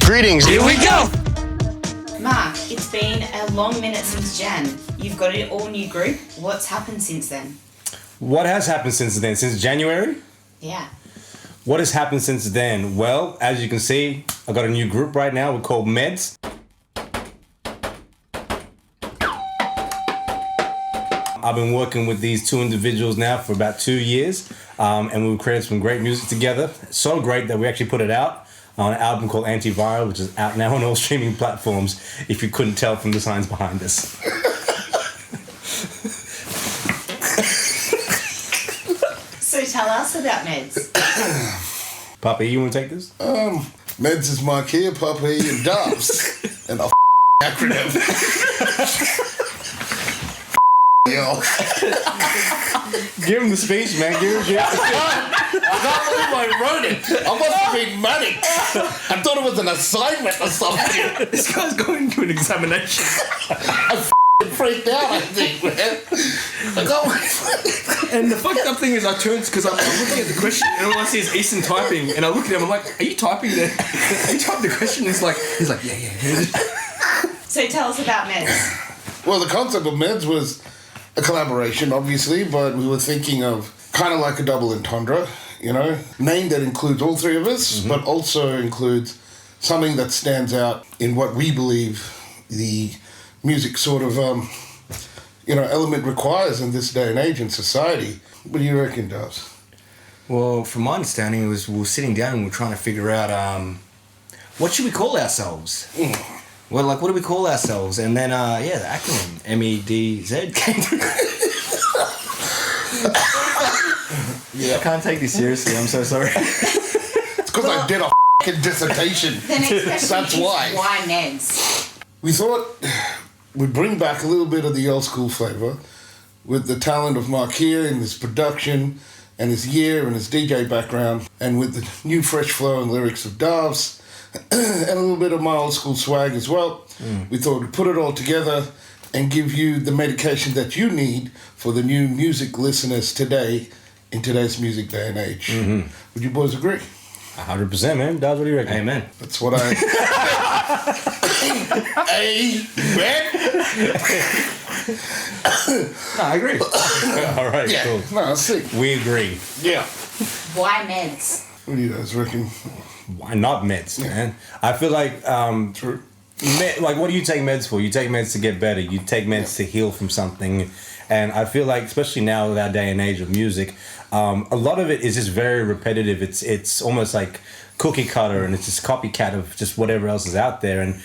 Greetings. Here we go. Mark, it's been a long minute since Jan. You've got an all-new group. What's happened since then? What has happened since then? Since January? Yeah. What has happened since then? Well, as you can see, I got a new group right now. We're called Medz. I've been working with these two individuals now for about 2 years, and we've created some great music together. So great that we actually put it out on an album called Antiviral, which is out now on all streaming platforms, if you couldn't tell from the signs behind us. So tell us about Medz. Papi, you want to take this? Medz is Mark here, Puppy, and Dubs. And a acronym. Yo. Give him the speech, man. Give him the I can't believe I wrote it. I must have been manic. I thought it was an assignment or something. This guy's going to an examination. I freaked out, I think, man. Like, oh. And the fucked up thing is, I turned because I'm looking at the question and all I see is Easton typing, and I look at him. I'm like, "Are you typing there? Are you typing the question?" He's like, "Yeah." So tell us about Medz. Well, the concept of Medz was a collaboration, obviously, but we were thinking of kind of like a double entendre, you know, name that includes all three of us, but also includes something that stands out in what we believe the music sort of, element requires in this day and age in society. What do you reckon, Dubs? Well, from my understanding, it was we were sitting down and we were trying to figure out what should we call ourselves. Well, like, what do we call ourselves? And then, the acronym MEDZ came through. I can't take this seriously. I'm so sorry. It's because I did a f***ing dissertation. The next question That's is why Medz? We thought we'd bring back a little bit of the old school flavour with the talent of Mark here and his production and his year and his DJ background, and with the new fresh flow and lyrics of Dubs and a little bit of my old school swag as well. We thought we'd put it all together and give you the medication that you need for the new music listeners today in today's music day and age. Would you boys agree? 100%, man. Dubs, what do you reckon? Amen. That's what I... No, I agree. All right, Yeah. cool. No, I see. We agree. Yeah. Why Medz? What do you guys reckon? Why not Medz, man? I feel like, True. what do you take Medz for? You take Medz to get better. You take Medz to heal from something. And I feel like, especially now with our day and age of music, a lot of it is just very repetitive. It's almost like cookie cutter, and it's just copycat of just whatever else is out there. And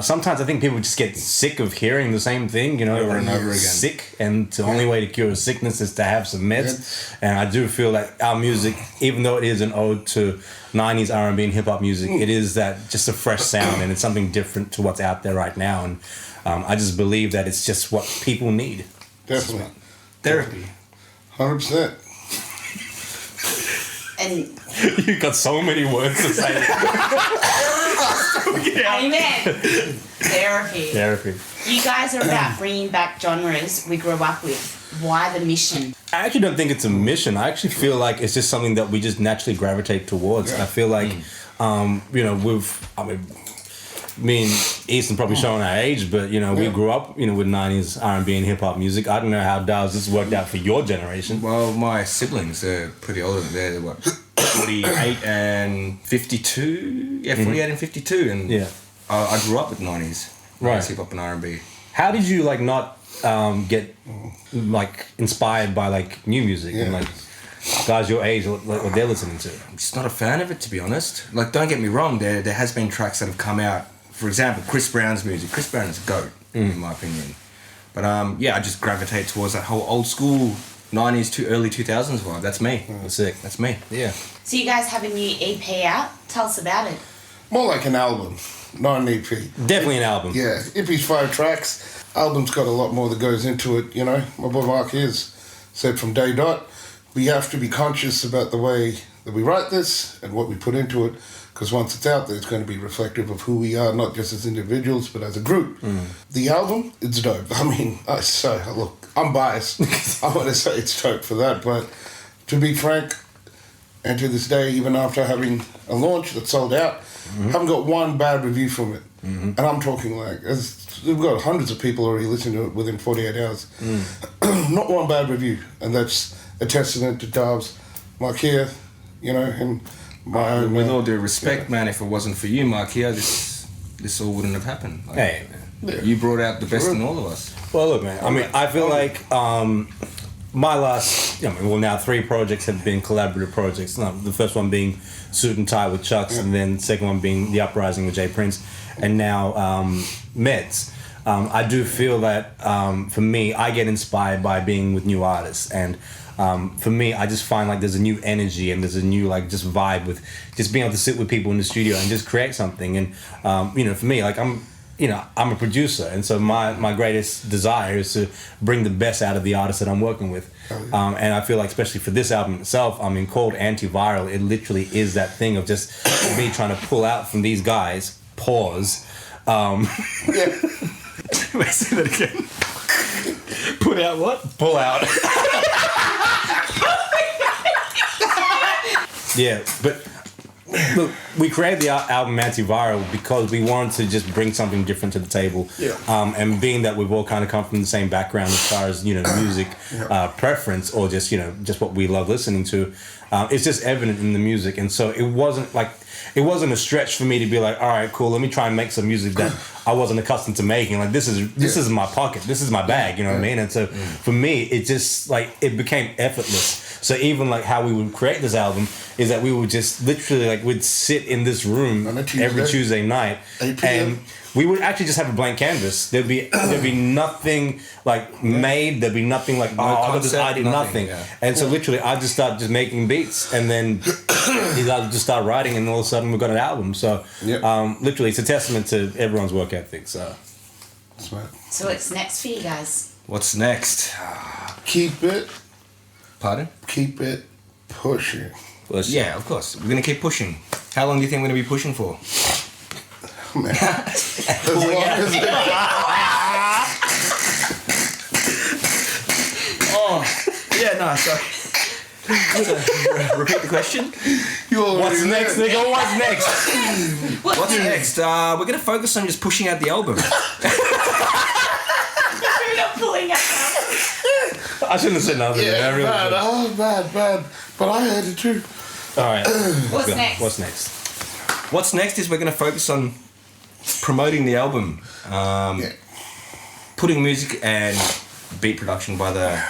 sometimes I think people just get sick of hearing the same thing, you know, Over and over again. Sick, and the only way to cure a sickness is to have some meds. And I do feel like our music, even though it is an ode to 90s R&B and hip hop music, it is that just a fresh sound, and it's something different to what's out there right now. And I just believe that it's just what people need. Definitely. Therapy. 100%. And You got so many words to say. amen. Therapy. You guys are about bringing back genres we grew up with. Why the mission? I actually don't think it's a mission. I actually feel like it's just something that we just naturally gravitate towards. I feel like, me and Easton probably showing our age, but we grew up, with 90s R&B and hip hop music. I don't know how Dubs this worked out for your generation. Well, my siblings, they're pretty older than they're what, 48 and 52. Yeah, 48 and 52, and Yeah. I grew up with 90s, Right. hip hop and R&B. How did you not get inspired by new music and guys your age what they're listening to? I'm just not a fan of it, to be honest. Don't get me wrong, there has been tracks that have come out. For example, Chris Brown's music. Chris Brown is a GOAT, in my opinion. But I just gravitate towards that whole old school 90s to early 2000s vibe. That's me. That's sick. That's me. Yeah. So you guys have a new EP out. Tell us about it. More like an album, not an EP. Definitely an album. Yeah, EP's 5 tracks. Album's got a lot more that goes into it, My boy Mark is said from day dot, we have to be conscious about the way that we write this and what we put into it, because once it's out there, it's going to be reflective of who we are, not just as individuals, but as a group. The album, it's dope. Look, I'm biased. I want to say it's dope for that, but to be frank, and to this day, even after having a launch that sold out, Haven't got one bad review from it. And I'm talking like, we've got hundreds of people already listening to it within 48 hours. Not one bad review. And that's a testament to Dubs, Markia, you know, and my own. With all due respect, man, if it wasn't for you, Markia, this all wouldn't have happened. Like, Hey, man. Yeah. You brought out the best in all of us. Well, look, man. I mean, I feel like my last, now 3 projects have been collaborative projects. The first one being Suit and Tie with Chucks, and then the second one being The Uprising with Jay Prince, and now Medz. I do feel that for me, I get inspired by being with new artists, and for me, I just find like there's a new energy and there's a new like just vibe with just being able to sit with people in the studio and just create something. And for me, like I'm a producer, and so my greatest desire is to bring the best out of the artists that I'm working with. And I feel like, especially for this album itself, called Antiviral, it literally is that thing of just me trying to pull out from these guys, pause. Wait, say that again. Put out what? Pull out. Yeah, but look, we created the album Antiviral because we wanted to just bring something different to the table. Yeah. And being that we've all kind of come from the same background as far as, music preference, or just, just what we love listening to, it's just evident in the music. And so it wasn't a stretch for me to be like, all right, cool, let me try and make some music that I wasn't accustomed to making. Like, this is my pocket, this is my bag, you know what I mean? And so for me, it just like, it became effortless. So even like how we would create this album is that we would just literally like, we'd sit in this room every Tuesday night, and we would actually just have a blank canvas. There'd be nothing like made. There'd be nothing like I got this idea, nothing. Yeah. And so literally, I just started just making beats, and then these guys just start writing, and all of a sudden we got an album. So literally, it's a testament to everyone's work ethic. So So what's next for you guys? What's next? Keep it. Pardon? Keep it pushing. Yeah, of course. We're gonna keep pushing. How long do you think we're gonna be pushing for? Man. As long as it... Yeah, no, sorry. Repeat the question. What's next, nigga? What's next? What's next? We're gonna focus on just pushing out the album. We're not pulling out. I shouldn't have said nothing. Yeah, I really bad. Oh, bad. But I heard it too. All right. What's next? What's next? What's next is we're gonna focus on promoting the album, putting music and beat production by the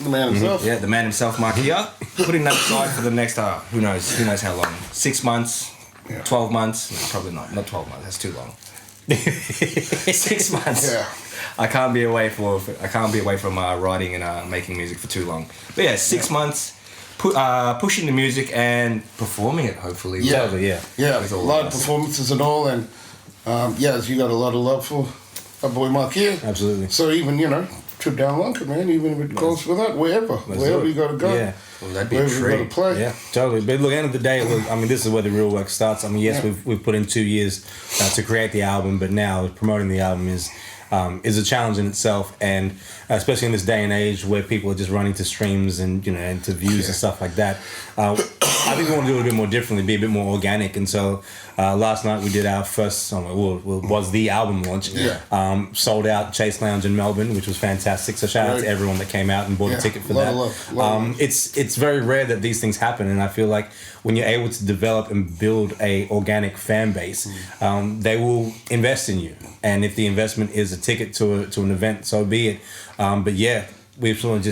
man himself. Yeah, the man himself, Markia. Putting that aside for the next who knows how long? 6 months, 12 months? No, probably not 12 months. That's too long. 6 months. Yeah. I can't be away from writing and making music for too long. But yeah, 6 months. Pushing the music and performing it, hopefully. Yeah, With all live of us. performances and all, and you got a lot of love for our boy Markia. Absolutely. So even trip down Lanka, man. Even if it calls for that, wherever you got to go. Yeah. Well, that'd be a wherever you got treat. to play. Yeah, totally. But look, end of the day, look, this is where the real work starts. Yes, we've put in 2 years to create the album, but now promoting the album is a challenge in itself, and especially in this day and age where people are just running to streams and and to views and stuff like that. I think we want to do it a bit more differently, be a bit more organic. And so last night we did our first song. Was the album launch. Sold out Chase Lounge in Melbourne, which was fantastic. So shout out to everyone that came out and bought a ticket for that. Love. It's very rare that these things happen, and I feel like when you're able to develop and build a organic fan base, they will invest in you. And if the investment is a ticket to an event, so be it. But yeah, we just want to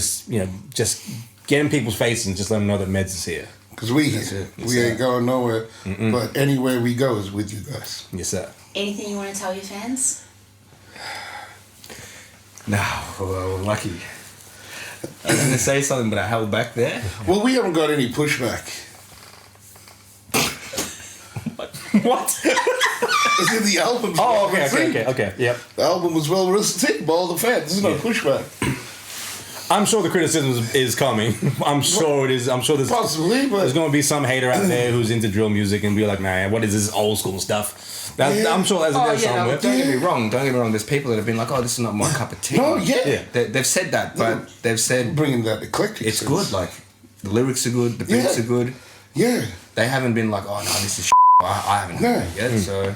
just get in people's faces and just let them know that Medz is here. Because we here. We ain't going nowhere. But anywhere we go is with you guys. Yes, sir. Anything you want to tell your fans? No, well, lucky. I was going to say something, but I held back there. Well, we haven't got any pushback. What? It's in the album. Oh, okay. Yep. The album was well received by all the fans. There's no pushback. I'm sure the criticism is coming. I'm sure it is. I'm sure Possibly, but there's going to be some hater out there who's into drill music and be like, man, what is this old school stuff? I'm sure there's somewhere. Don't get me wrong. There's people that have been like, oh, this is not my cup of tea. No, yeah. They've said that, but they've said bringing that eclectic. it's sense. good. Like the lyrics are good, the beats are good. Yeah. They haven't been like, oh no, this is I haven't heard that yet, so.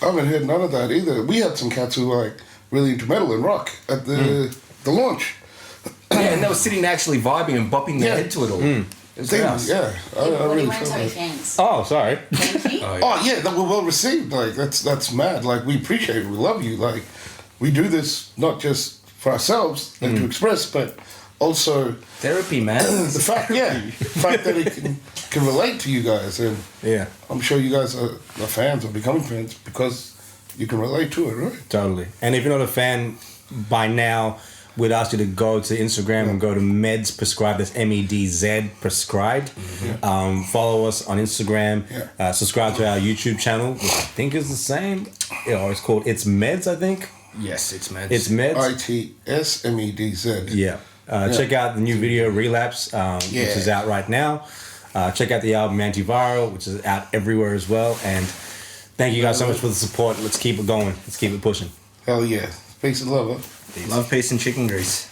I haven't heard none of that either. We had some cats who were like really into metal and rock at the launch. Yeah, and they were sitting there actually vibing and bopping their head to it all. It was nice. Yeah, I What do really you want to felt tell your that. fans? Oh, sorry. Thank you. Oh yeah, that were well received. Like that's mad. Like we appreciate it. We love you. Like we do this not just for ourselves and to express, but also Therapy, man. the fact that it can relate to you guys, and Yeah, I'm sure you guys are fans or becoming fans because you can relate to it, right? totally. And if you're not a fan by now, we'd ask you to go to Instagram and go to Medz Prescribed. That's MEDZ Prescribed. Follow us on Instagram. Subscribe to our YouTube channel, which I think is the same. It's called It's Medz, I think. Yes, it's Medz. It's Medz. ITSMEDZ. Yeah. Check out the new video Relapse, which is out right now. Check out the album Antiviral, which is out everywhere as well. And thank you guys so much for the support. Let's keep it going. Let's keep it pushing. Hell yeah. Peace and love, huh? Love, peace, and chicken grease.